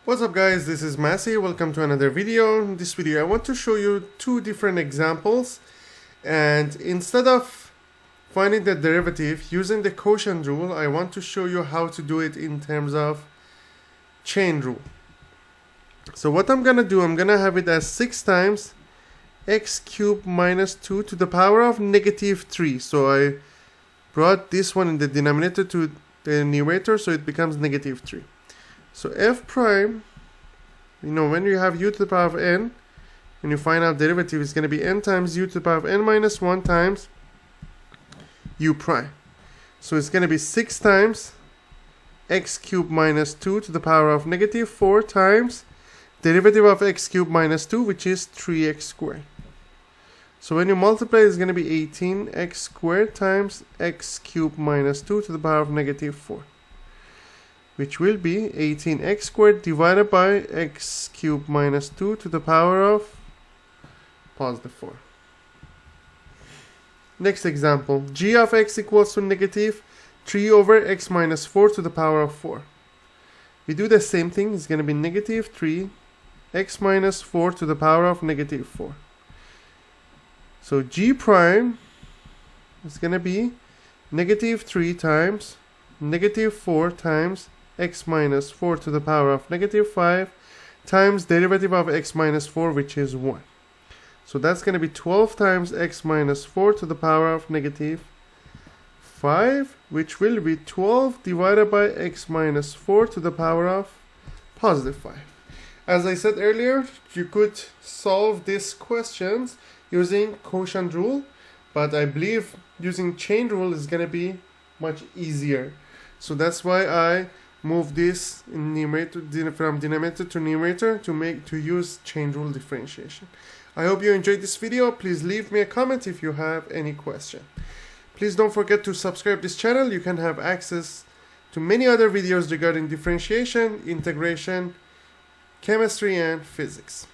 What's up guys, this is Massey. Welcome to another video. In this video I want to show you two different examples, and instead of finding the derivative using the quotient rule, I want to show you how to do it in terms of chain rule. So what I'm gonna do, I'm gonna have it as 6 times x cubed minus 2 to the power of negative 3. So I brought this one in the denominator to the numerator, so it becomes negative 3. So f prime, when you have u to the power of n, when you find out derivative, it's going to be n times u to the power of n minus 1 times u prime. So it's going to be 6 times x cubed minus 2 to the power of negative 4 times derivative of x cubed minus 2, which is 3x squared. So when you multiply, it's going to be 18x squared times x cubed minus 2 to the power of negative 4. Which will be 18x squared divided by x cubed minus 2 to the power of positive 4. Next example, g of x equals to negative 3 over x minus 4 to the power of 4. We do the same thing. It's going to be negative 3 x minus 4 to the power of negative 4. So g prime is going to be negative 3 times negative 4 times x minus 4 to the power of negative 5 times derivative of x minus 4, which is 1. So that's going to be 12 times x minus 4 to the power of negative 5, which will be 12 divided by x minus 4 to the power of positive 5. As I said earlier, you could solve these questions using quotient rule, but I believe using chain rule is going to be much easier. So that's why I move this in numerator, from denominator to numerator to use chain rule differentiation. I hope you enjoyed this video. Please leave me a comment if you have any question. Please don't forget to subscribe this channel. You can have access to many other videos regarding differentiation, integration, chemistry, and physics.